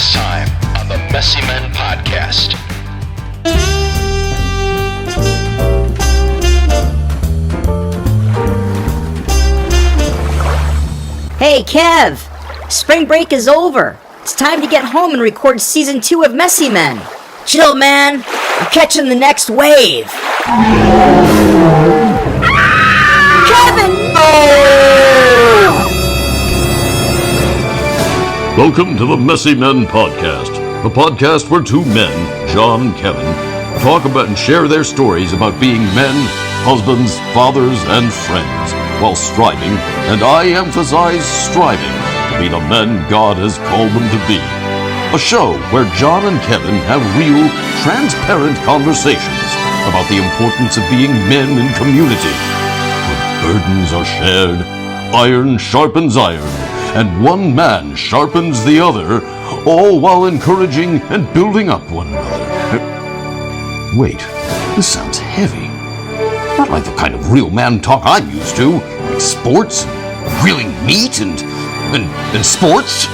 last time on the MessyMen Podcast. Hey, Kev! Spring break is over. It's time to get home and record Season 2 of MessyMen. Chill, man. I'm catching the next wave. Kevin! Oh! Welcome to the MessyMen Podcast, the podcast where two men, John and Kevin, talk about and share their stories about being men, husbands, fathers, and friends, while striving, and I emphasize striving, to be the men God has called them to be. A show where John and Kevin have real, transparent conversations about the importance of being men in community. Where burdens are shared, iron sharpens iron, and one man sharpens the other, all while encouraging and building up one another. Wait, this sounds heavy. Not like the kind of real man talk I'm used to, like sports, grilling meat, and sports.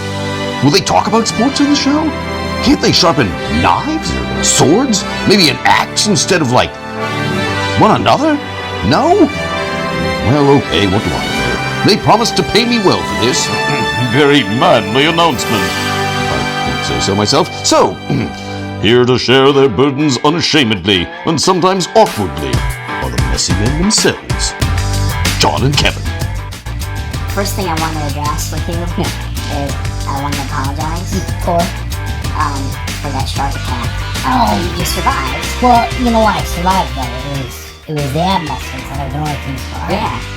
Will they talk about sports in the show? Can't they sharpen knives or swords? Maybe an axe instead of, like, one another? No? Well, okay, what do I care? They promised to pay me well for this. Very manly announcement. I don't say so myself. So, here to share their burdens unashamedly and sometimes awkwardly are the MessyMen themselves, John and Kevin. First thing I want to address with you is I want to apologize for that shark attack. Oh, you survived. Well, you know why I survived though? It was the ab muscles that are doing things for. Yeah.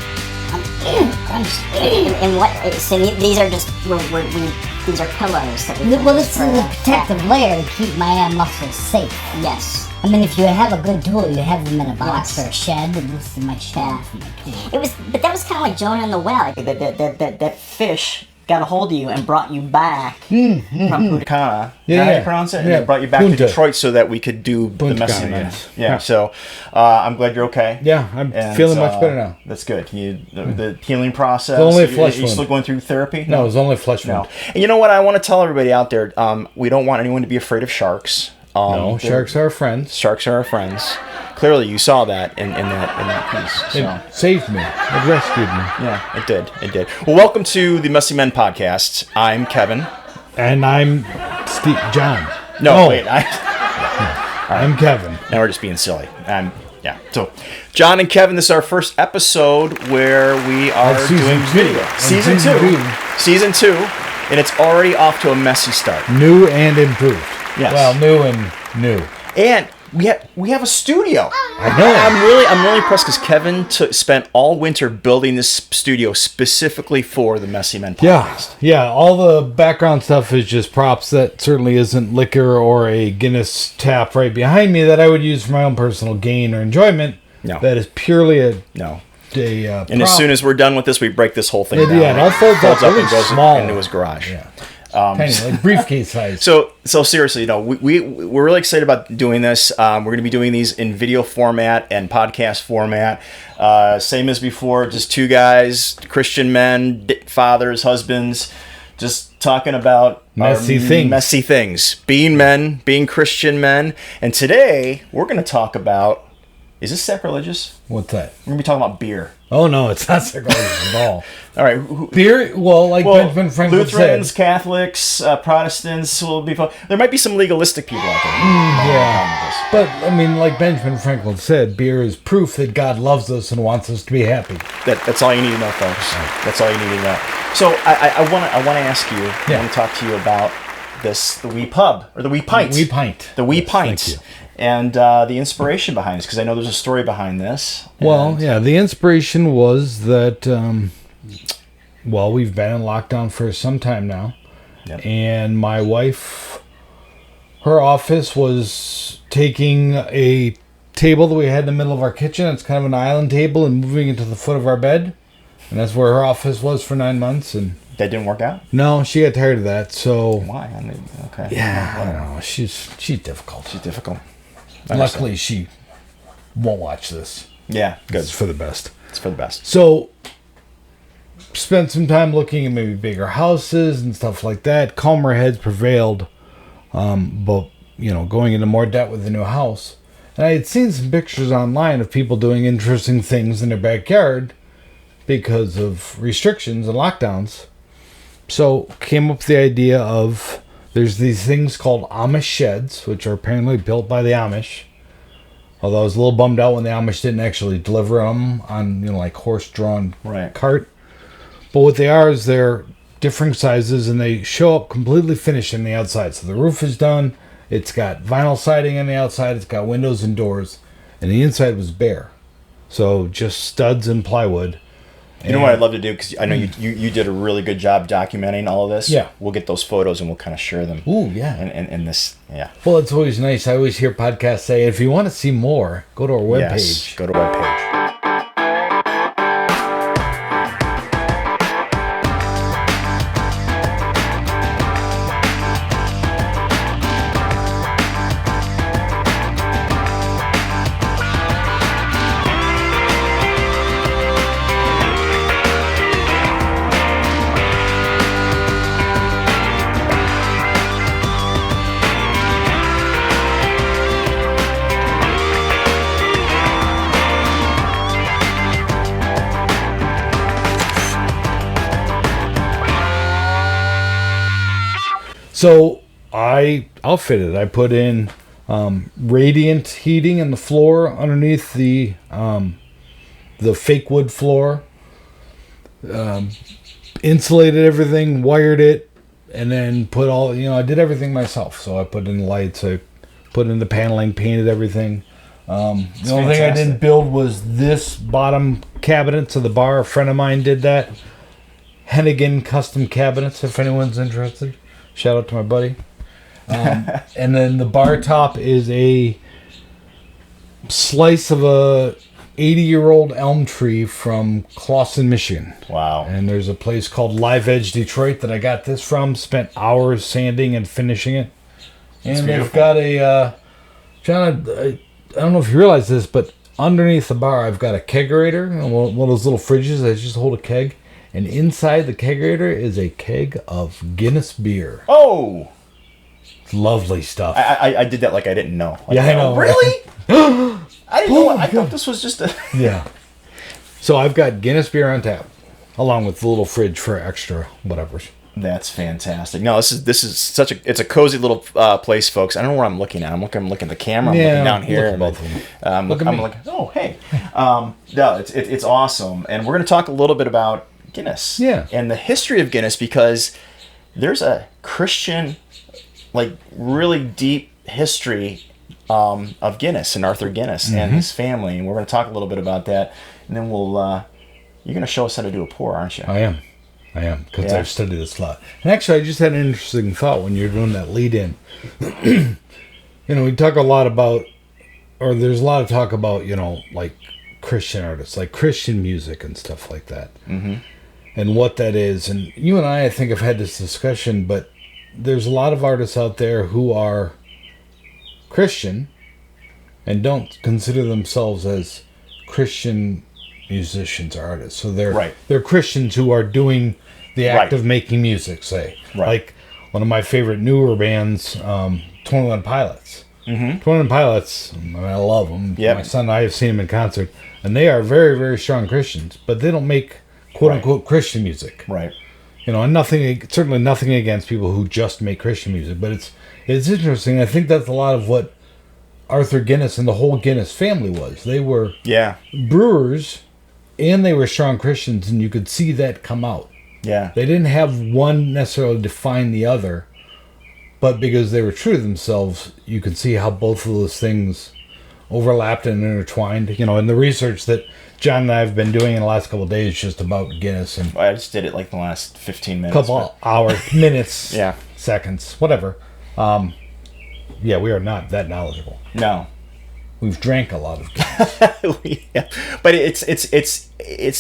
And what? So these are just these are pillows that we. Well, this is a protective layer to keep my ab muscles safe. Yes. I mean, if you have a good tool, you have them in a box or a shed, and this is my shed. Yeah. But that was kind of like Jonah in the well. That fish got a hold of you and brought you back from Punta Cana. How do you pronounce it? And it brought you back to Detroit so that we could do the MessyMen. Yes. Yeah. So I'm glad you're okay. Yeah, I'm feeling much better now. That's good. The healing process. It's only a flesh wound. You still going through therapy? No, it was only a flesh wound. And you know what? I want to tell everybody out there, we don't want anyone to be afraid of sharks. No, sharks are our friends. Sharks are our friends. Clearly, you saw that in that piece. So. It saved me. It rescued me. Yeah, it did. Well, welcome to the MessyMen Podcast. I'm Kevin. And I'm John. Wait. I'm Kevin. Now we're just being silly. So, John and Kevin, this is our first episode where we are doing video. Season 2. And it's already off to a messy start. New and improved. Yes. Well, new and new. And we have a studio. I know. I'm really impressed because Kevin spent all winter building this studio specifically for the MessyMen Podcast. Yeah. All the background stuff is just props. That certainly isn't liquor or a Guinness tap right behind me that I would use for my own personal gain or enjoyment. No. That is purely a and as soon as we're done with this, we break this whole thing down. Yeah, it all folds up and goes small into his garage. Yeah. Tiny, like briefcase size. So seriously, we're really excited about doing this. We're going to be doing these in video format and podcast format. Same as before, just two guys, Christian men, fathers, husbands, just talking about messy things, being men, being Christian men. And today we're going to talk about. Is this sacrilegious? What's that? We're going to be talking about beer. Oh, no, it's not sacrilegious at all. All right. Beer, Benjamin Franklin Lutherans, said. Catholics, Protestants will be fun. There might be some legalistic people out there. Yeah. But, I mean, like Benjamin Franklin said, beer is proof that God loves us and wants us to be happy. That's all you need to know, folks. Right. That's all you need to know. So I want to ask you, I want to talk to you about the wee pub, or the wee pint. Wee pint. The wee pint. Thank you. And the inspiration behind this, because I know there's a story behind this. Well, the inspiration was that, we've been in lockdown for some time now. Yep. And my wife, her office was taking a table that we had in the middle of our kitchen. It's kind of an island table and moving it to the foot of our bed. And that's where her office was for 9 months. And that didn't work out? No, she got tired of that. So why? Okay. Yeah, I don't know. She's difficult. She's difficult. Luckily, she won't watch this. Yeah, good. It's for the best. So, spent some time looking at maybe bigger houses and stuff like that. Calmer heads prevailed but going into more debt with the new house. And I had seen some pictures online of people doing interesting things in their backyard because of restrictions and lockdowns. So came up with the idea of there's these things called Amish sheds, which are apparently built by the Amish. Although I was a little bummed out when the Amish didn't actually deliver them on, like horse-drawn cart. But what they are is they're different sizes, and they show up completely finished on the outside. So the roof is done. It's got vinyl siding on the outside. It's got windows and doors. And the inside was bare. So just studs and plywood. You know what I'd love to do, because I know you did a really good job documenting all of this. Yeah. We'll get those photos and we'll kind of share them. Ooh, yeah. And this, yeah. Well, it's always nice. I always hear podcasts say, if you want to see more, go to our webpage. Yes, go to our webpage. So I outfitted. I put in radiant heating in the floor underneath the fake wood floor. Insulated everything, wired it, and then put all. I did everything myself. So I put in lights. I put in the paneling, painted everything. The only thing I didn't build was this bottom cabinet to the bar. A friend of mine did that. Hennigan Custom Cabinets, if anyone's interested. Shout out to my buddy. And then the bar top is a slice of a 80-year-old elm tree from Clawson, Michigan. Wow. And there's a place called Live Edge Detroit that I got this from. Spent hours sanding and finishing it. And they've got a... John, I don't know if you realize this, but underneath the bar I've got a kegerator. One of those little fridges that just hold a keg. And inside the kegerator is a keg of Guinness Beer. Oh! It's lovely stuff. I did that like I didn't know. Like, yeah, I know. Really? I didn't know. I thought this was just a... Yeah. So I've got Guinness Beer on tap, along with the little fridge for extra whatever. That's fantastic. No, this is such a... It's a cozy little place, folks. I don't know where I'm looking at. I'm looking at the camera. I'm looking down here. Look at both of them. I'm like, oh, hey. No, it's awesome. And we're going to talk a little bit about Guinness. Yeah. And the history of Guinness, because there's a Christian, like, really deep history of Guinness and Arthur Guinness and his family. And we're going to talk a little bit about that. And then you're going to show us how to do a pour, aren't you? I am. Because I've studied this a lot. And actually, I just had an interesting thought when you're doing that lead in. We talk a lot about, or there's a lot of talk about, like Christian artists, like Christian music and stuff like that. Mm-hmm. And what that is. And you and I think, have had this discussion, but there's a lot of artists out there who are Christian and don't consider themselves as Christian musicians or artists. So they're Christians who are doing the act of making music, say. Right. Like one of my favorite newer bands, 21 Pilots. Mm-hmm. 21 Pilots, I love them. Yep. My son and I have seen them in concert, and they are very, very strong Christians, but they don't make quote-unquote Christian music. Right. And certainly nothing against people who just make Christian music, but it's interesting. I think that's a lot of what Arthur Guinness and the whole Guinness family was. They were brewers, and they were strong Christians, and you could see that come out. Yeah. They didn't have one necessarily define the other, but because they were true to themselves, you could see how both of those things overlapped and intertwined. And the research that John and I have been doing in the last couple of days just about Guinness. And I just did it like the last 15 minutes. Couple hours, minutes, yeah, seconds, whatever. We are not that knowledgeable. No. We've drank a lot of Guinness. Yeah. But it's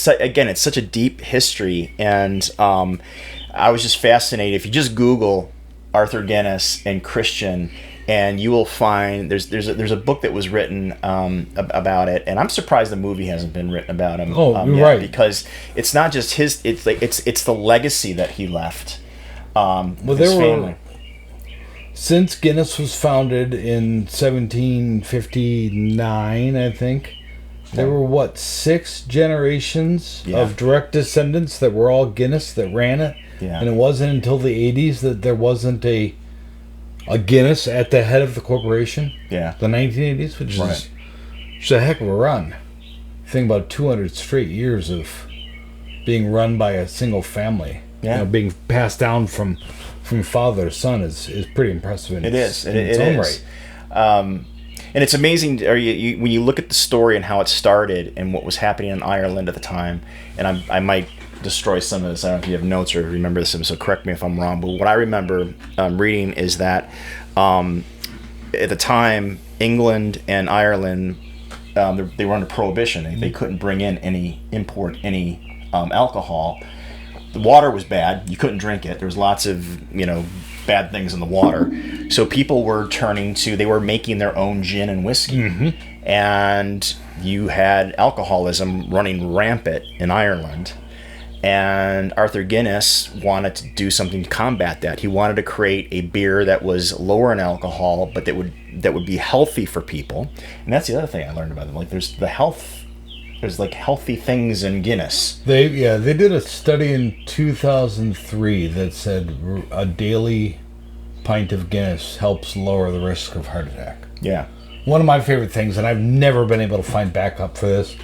again, it's such a deep history, and I was just fascinated. If you just Google Arthur Guinness and Christian, and you will find there's a book that was written about it, and I'm surprised the movie hasn't been written about him. You're right, because it's not just his. It's the legacy that he left. His family. since Guinness was founded in 1759, I think, there were, 6 generations of direct descendants that were all Guinness that ran it? Yeah. And it wasn't until the 80s that there wasn't a Guinness at the head of the corporation? Yeah. The 1980s, which is a heck of a run. Think about 200 straight years of being run by a single family. Yeah. Being passed down from father to son is pretty impressive in its own right. And it's amazing when you look at the story and how it started and what was happening in Ireland at the time, and I might destroy some of this. I don't know if you have notes or remember this, so correct me if I'm wrong, but what I remember reading is that at the time, England and Ireland, they were under prohibition. They couldn't bring in import any alcohol. The water was bad. You couldn't drink it. There was lots of, bad things in the water. So people were they were making their own gin and whiskey. Mm-hmm. And you had alcoholism running rampant in Ireland. And Arthur Guinness wanted to do something to combat that. He wanted to create a beer that was lower in alcohol, but that would be healthy for people. And that's the other thing I learned about them. Like there's healthy things in Guinness. They did a study in 2003 that said a daily pint of Guinness helps lower the risk of heart attack. Yeah. One of my favorite things, and I've never been able to find backup for this,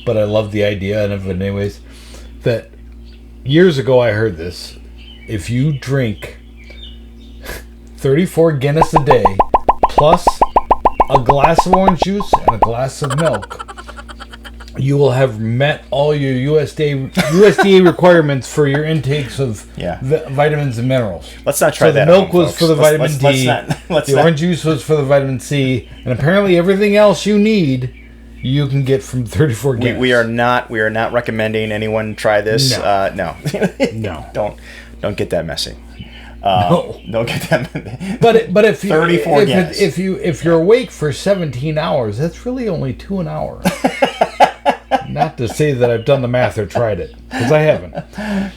but I love the idea of it anyways, that years ago I heard this. If you drink 34 Guinness a day plus a glass of orange juice and a glass of milk, you will have met all your USDA requirements for your intakes of vitamins and minerals. Let's not try that. So the milk was folks. for the vitamin D, the orange juice was for the vitamin C, and apparently everything else you need, you can get from 34 Guinness. We are not recommending anyone try this. No. No. Don't get that messy. No. Don't get that. But if you 34 Guinness. if you're awake for 17 hours, that's really only 2 an hour. Not to say that I've done the math or tried it, because I haven't.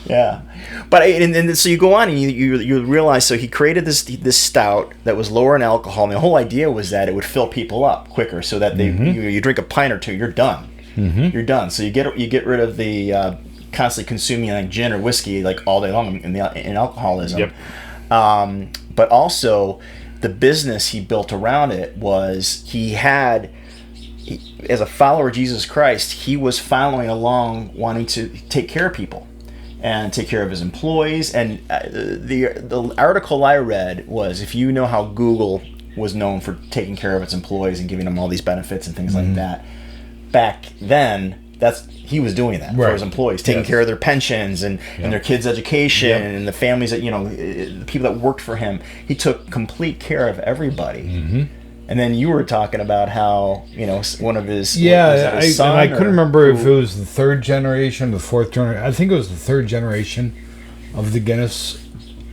Yeah, but and so you go on and you realize, so he created this stout that was lower in alcohol, and the whole idea was that it would fill people up quicker, so that you drink a pint or two, you're done. Mm-hmm. You're done. So you get rid of the constantly consuming like gin or whiskey like all day long in alcoholism. Yep. But also the business he built around it was as a follower of Jesus Christ, he was following along wanting to take care of people and take care of his employees. And the article I read was, if you know how Google was known for taking care of its employees and giving them all these benefits and things like that, back then, he was doing that for his employees, taking care of their pensions and their kids' education and the families that, the people that worked for him. He took complete care of everybody. Mm-hmm. And then you were talking about how, one of his... Yeah, I couldn't remember if it was the third generation, the fourth generation. I think it was the third generation of the Guinness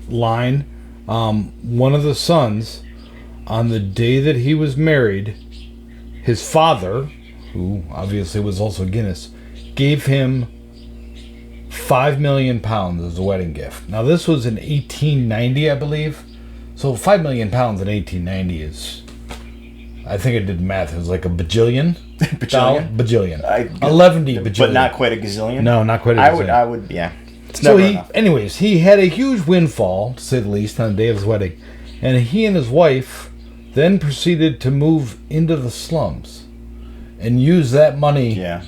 line. One of the sons, on the day that he was married, his father, who obviously was also Guinness, gave him £5 million as a wedding gift. Now, this was in 1890, I believe. So £5 million in 1890 I think I did math. It was like a bajillion. Bajillion? Bajillion. 11 bajillion. But not quite a gazillion? No, not quite a gazillion. I would, yeah. It's so never enough. He had a huge windfall, to say the least, on the day of his wedding. And he and his wife then proceeded to move into the slums and use that money. Yeah.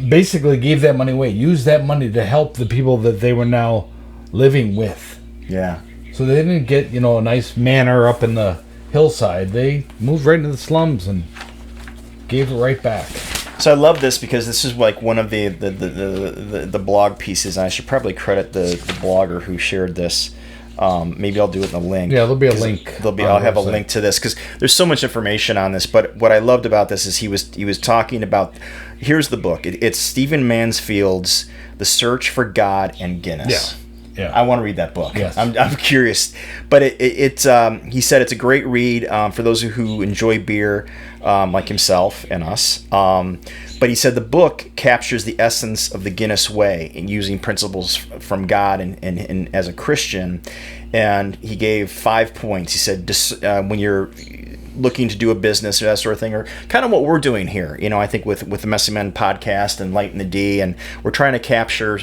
Basically gave that money away. Used that money to help the people that they were now living with. Yeah. So they didn't get, a nice manor up in the hillside. They moved right into the slums and gave it right back. So I love this because this is like one of the blog pieces. I should probably credit the blogger who shared this. Maybe I'll do it in the link. Yeah, there'll be a link. I'll have a link to this because there's so much information on this. But what I loved about this is he was talking about. Here's the book. It's Stephen Mansfield's The Search for God and Guinness. Yeah. I want to read that book. Yes. I'm curious, but he said it's a great read for those who enjoy beer, like himself and us. But he said the book captures the essence of the Guinness way and using principles from God and as a Christian, and he gave 5 points. He said, when you're looking to do a business or that sort of thing, or kind of what we're doing here, I think with the MessyMen podcast and Light in the D, and we're trying to capture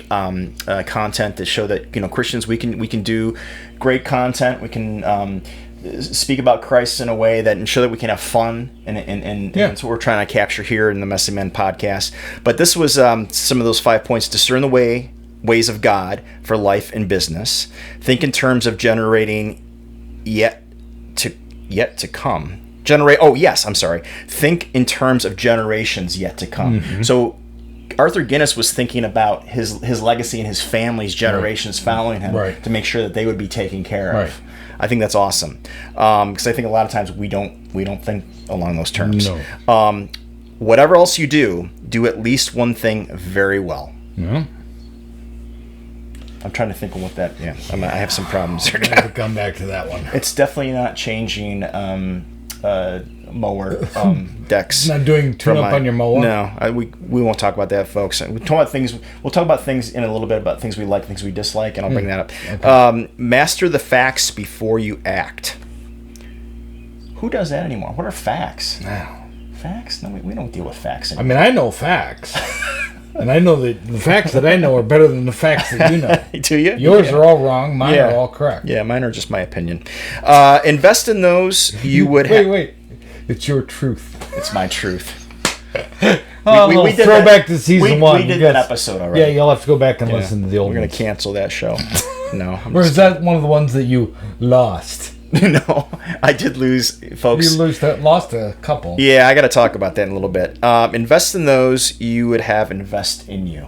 content to show that Christians, we can do great content. We can speak about Christ in a way that ensure that we can have fun, and that's what we're trying to capture here in the MessyMen podcast. But this was some of those 5 points: discern the ways of God for life and business. Think in terms of generating yet to come. Think in terms of generations yet to come. Mm-hmm. So Arthur Guinness was thinking about his legacy and his family's generations following him to make sure that they would be taken care of. Right. I think that's awesome, because I think a lot of times we don't think along those terms. No. Whatever else you do at least one thing very well. Yeah. I'm trying to think of what that. Yeah, I have some problems. I'm going to come back to that one. It's definitely not changing mower decks. Not doing tune-up on your mower. No, we won't talk about that, folks. We'll talk about things in a little bit, about things we like, things we dislike, and I'll bring that up. Okay. Master the facts before you act. Who does that anymore? What are facts? No. Facts? No, we don't deal with facts anymore. I mean, I know facts. And I know that the facts that I know are better than the facts that you know. Do you? Yours are all wrong. Mine are all correct. Yeah, mine are just my opinion. Invest in those you would have. Wait. It's your truth. It's my truth. we did throwback to season 1. We did that episode already. Yeah, you'll have to go back and listen to the old one. We're going to cancel that show. No. Or is that one of the ones that you lost? No, I did lose, folks. You lost a couple. Yeah, I got to talk about that in a little bit. Invest in those you would have invest in you.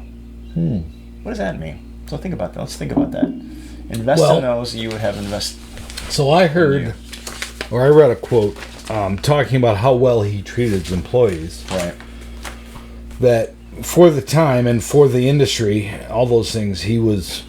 What does that mean? So think about that. Let's think about that. Invest in those you would have invest. So I heard, or I read a quote talking about how well he treated his employees. Right. That for the time and for the industry, all those things, he was,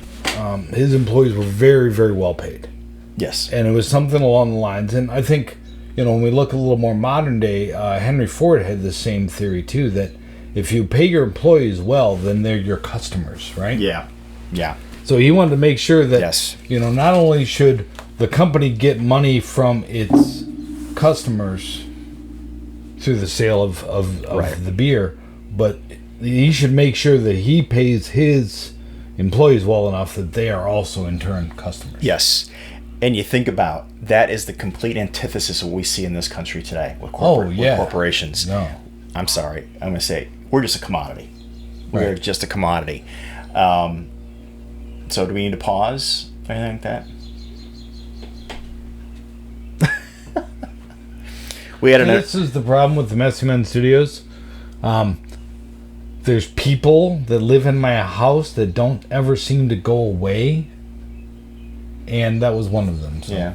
his employees were very, very well paid. Yes. And it was something along the lines. And I think, when we look a little more modern day, Henry Ford had the same theory too, that if you pay your employees well, then they're your customers, right? Yeah. Yeah. So he wanted to make sure that, not only should the company get money from its customers through the sale of the beer, but he should make sure that he pays his employees well enough that they are also in turn customers. Yes. And you think about that is the complete antithesis of what we see in this country today with corporations. No, I'm sorry. I'm going to say we're just a commodity. We're just a commodity. So do we need to pause or anything like that? This is the problem with the MessyMen Studios. There's people that live in my house that don't ever seem to go away. And that was one of them. So. Yeah.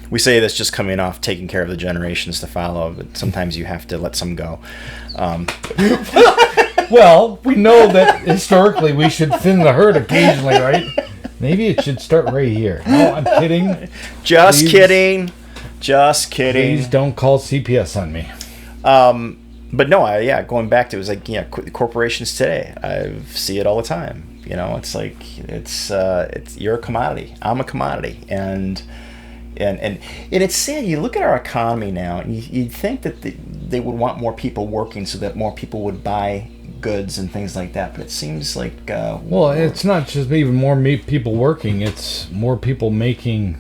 We say that's just coming off taking care of the generations to follow, but sometimes you have to let some go. Well, we know that historically we should thin the herd occasionally, right? Maybe it should start right here. No, I'm kidding. Just kidding. Please don't call CPS on me. But no, going back to it was like, corporations today, I see it all the time. It's like it's you're a commodity. I'm a commodity, and it's sad. You look at our economy now, and you'd think that they would want more people working so that more people would buy goods and things like that. But it seems like it's not just even more people working; it's more people making.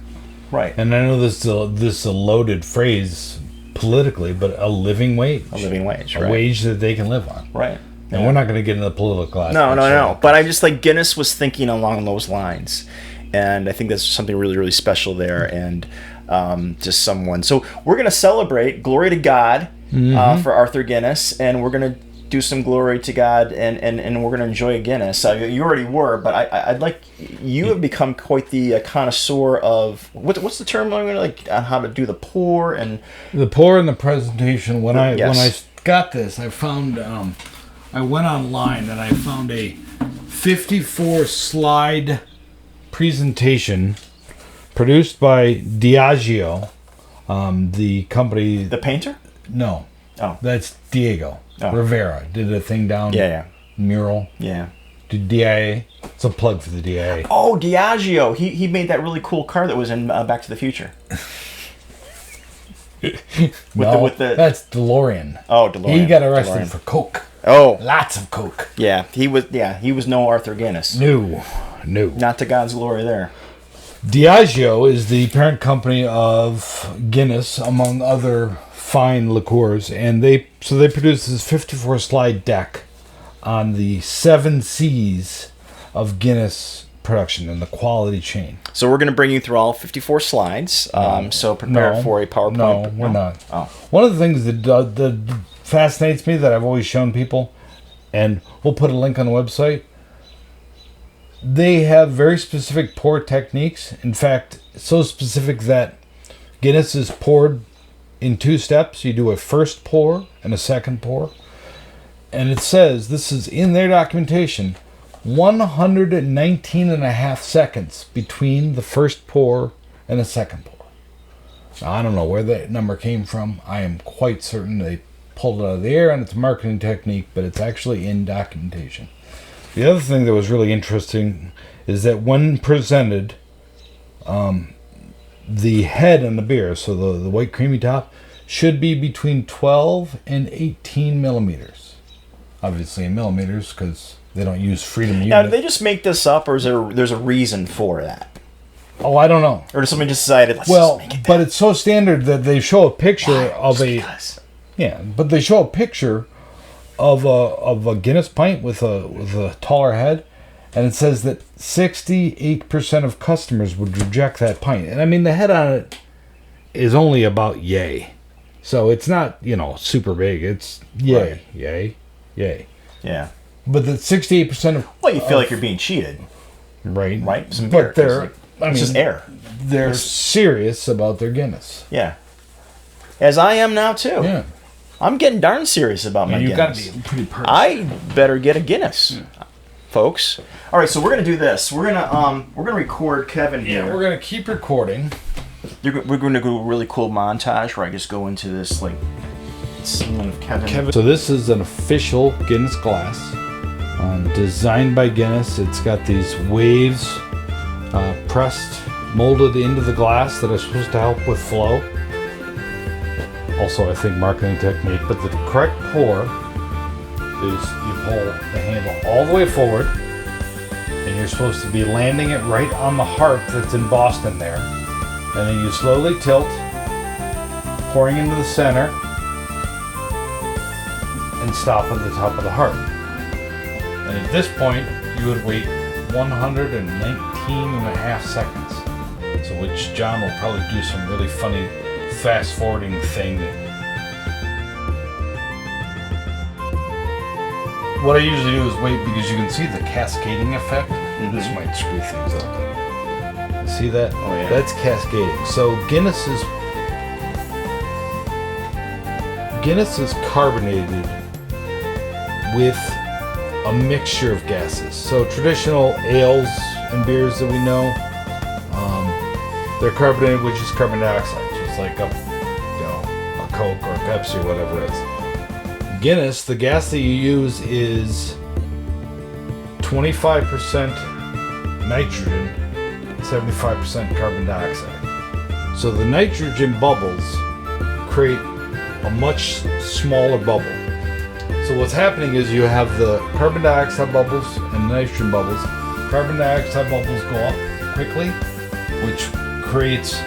Right. And I know this is a loaded phrase politically, but a living wage. A living wage. A wage that they can live on. Right. And we're not going to get into the political aspect. No. But I'm just like Guinness was thinking along those lines, and I think that's something really, really special there, and just someone. So we're going to celebrate glory to God for Arthur Guinness, and we're going to do some glory to God, and we're going to enjoy a Guinness. You already were, but I'd like you have become quite the connoisseur of what's the term I'm going to like on how to do the pour and the presentation. When I got this, I found. I went online and I found a 54 slide presentation produced by Diageo, the company. The painter? No. Oh. That's Diego Rivera. Did a thing down. Yeah. Mural. Yeah. DIA. It's a plug for the DIA. Oh, Diageo. He made that really cool car that was in Back to the Future. That's DeLorean. Oh, DeLorean. He got arrested for coke. Oh, Lots of coke. yeah. He was no Arthur Guinness. No. Not to God's glory there. Diageo is the parent company of Guinness, among other fine liqueurs, and they produce this 54 slide deck on the 7 C's of Guinness production and the quality chain. So we're going to bring you through all 54 slides. So prepare for a PowerPoint. No, we're not. Oh. One of the things that fascinates me that I've always shown people, and we'll put a link on the website, they have very specific pour techniques. In fact, so specific that Guinness is poured in 2 steps. You do a first pour and a second pour. And it says, this is in their documentation, 119 and a half seconds between the first pour and the second pour. Now, I don't know where that number came from. I am quite certain they pulled it out of the air and it's a marketing technique, but it's actually in documentation. The other thing that was really interesting is that when presented, the head on the beer, so the white creamy top, should be between 12 and 18 millimeters. Obviously in millimeters, because they don't use freedom unit. Now, did they just make this up, or there's a reason for that? Oh, I don't know. Or did somebody just decided, let's Well, just make it that? but it's so standard that they show a picture of Just a... because. Yeah, but they show a picture of a Guinness pint with a taller head, and it says that 68% of customers would reject that pint. And I mean, the head on it is only about yay. So it's not, super big. It's yay, Right. yay, yay. Yeah. But the 68% of... Well, you feel like you're being cheated, Right. right? Some beer, But they're... it's just air. They're serious about their Guinness. Yeah. As I am now, too. Yeah. I'm getting darn serious about my You've Guinness. got to be pretty perfect. I better get a Guinness, folks. All right, so we're gonna do this. We're gonna record Kevin here. Yeah, we're going to keep recording. We're gonna do a really cool montage where I just go into this scene of Kevin. So this is an official Guinness glass, designed by Guinness. It's got these waves pressed, molded into the glass that are supposed to help with flow. Also, I think marketing technique, but the correct pour is you pull the handle all the way forward, and you're supposed to be landing it right on the heart that's embossed in there. And then you slowly tilt, pouring into the center, and stop at the top of the heart. And at this point, you would wait 119 and a half seconds. So which John will probably do some really funny fast forwarding thing. What I usually do is wait because you can see the cascading effect. This might screw things up. You see that? Oh, yeah. That's cascading. So Guinness is carbonated with a mixture of gases. So traditional ales and beers that we know, they're carbonated with just carbon dioxide. Like a Coke or a Pepsi or whatever it is. Guinness, the gas that you use is 25% nitrogen, 75% carbon dioxide. So the nitrogen bubbles create a much smaller bubble. So what's happening is you have the carbon dioxide bubbles and nitrogen bubbles. Carbon dioxide bubbles go up quickly, which creates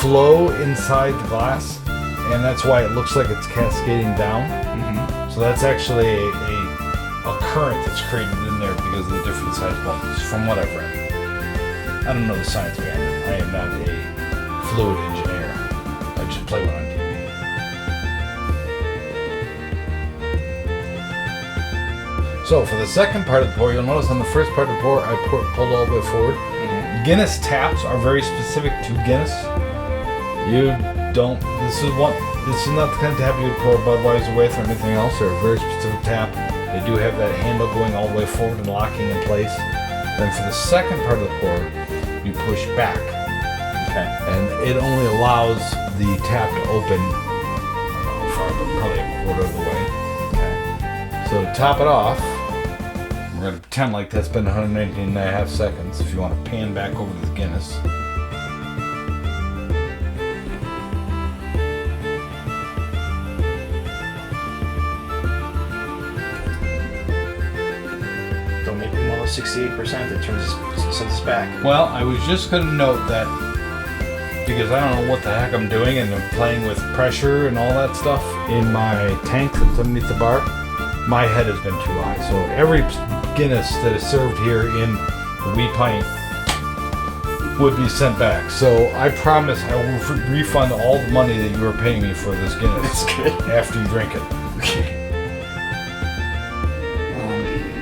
flow inside the glass, and that's why it looks like it's cascading down. So that's actually a current that's created in there because of the different size bubbles, from what I've read. I don't know the science behind it. I am not a fluid engineer. I just play one on TV. So for the second part of the pour, you'll notice on the first part of the pour, I pulled all the way forward. Guinness taps are very specific to Guinness. This is not the kind of tap you would pour Budweiser with or anything else. They're a very specific tap. They do have that handle going all the way forward and locking in place. Then for the second part of the pour, you push back. Okay. And it only allows the tap to open, probably a quarter of the way. Okay. So to top it off, We're going to pretend like that's been 119 and a half seconds if you want to pan back over to the Guinness. Don't make me almost 68%. That sends us back. Well, I was just going to note that because I don't know what the heck I'm doing and I'm playing with pressure and all that stuff in my tank that's underneath the bar, my head has been too high. So every Guinness that is served here in the wee pint would be sent back. So I promise I will refund all the money that you were paying me for this Guinness after you drink it. Okay.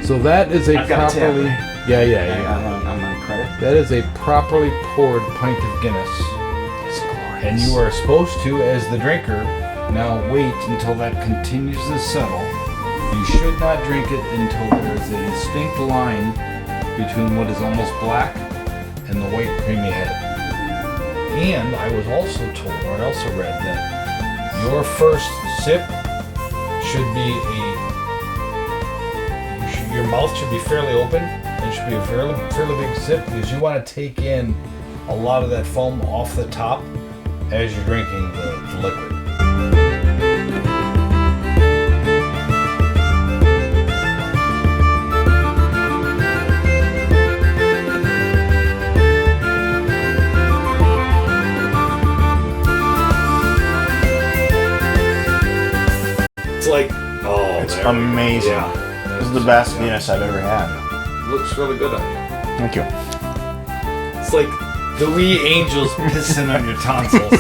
So that is a I've got a properly... tab. Yeah. I'm on credit. That is a properly poured pint of Guinness. And you are supposed to, as the drinker, now wait until that continues to settle. You should not drink it until there is a distinct line between what is almost black and the white creamy head. And I was also told, or I also read, that your first sip should be your mouth should be fairly open. It should be a fairly big sip because you want to take in a lot of that foam off the top as you're drinking the liquid. It's like, It's amazing. Yeah. This is the best Guinness I've ever had. Looks really good on you. Thank you. It's like the wee angels pissing on your tonsils.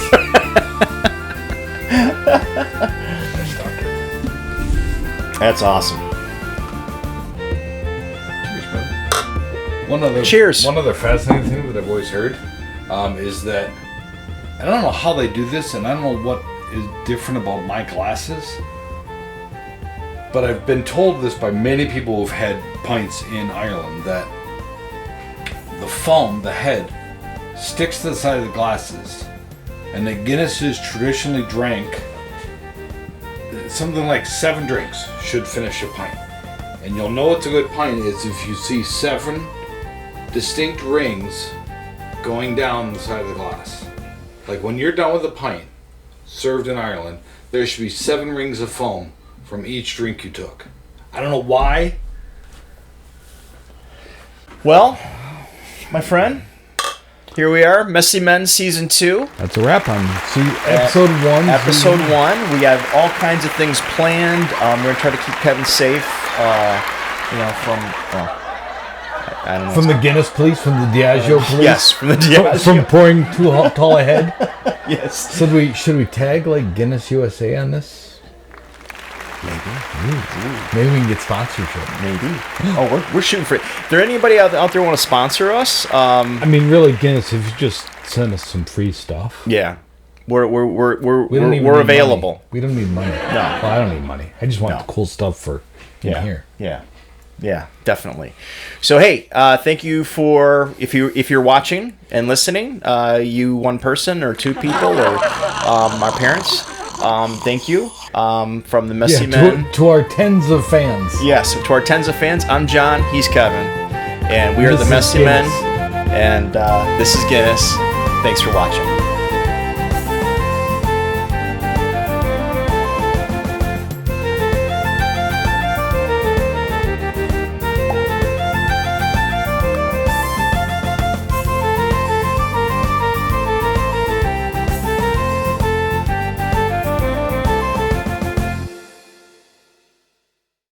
That's awesome. Cheers. One other fascinating thing that I've always heard is that I don't know how they do this, and I don't know what is different about my glasses, but I've been told this by many people who've had pints in Ireland that the foam, the head, sticks to the side of the glasses, and that Guinness is traditionally drank. Something like 7 drinks should finish a pint. And you'll know it's a good pint is if you see 7 distinct rings going down the side of the glass. Like when you're done with a pint, served in Ireland, there should be 7 rings of foam from each drink you took. I don't know why. Well, my friend, here we are, MessyMen Season 2. That's a wrap on episode 1. Episode 1. We have all kinds of things planned. We're going to try to keep Kevin safe, I don't know. From the Guinness police, from the Diageo police? Yes, from the Diageo. From pouring too tall ahead? Yes. Should we tag like Guinness USA on this? Maybe. Maybe we can get sponsorship. Maybe. Oh, we're shooting for it. Is there anybody out there want to sponsor us? I mean, really, Guinness, if you just send us some free stuff. Yeah. We're We're available. Money. We don't need money. No. Well, I don't need money. I just want the cool stuff for here. Yeah, definitely. So hey, thank you for if you're watching and listening, you one person or 2 people or my parents. Thank you. From the MessyMen to our tens of fans. Yes, to our tens of fans. I'm John. He's Kevin, and we are the MessyMen. And this is Guinness. Thanks for watching.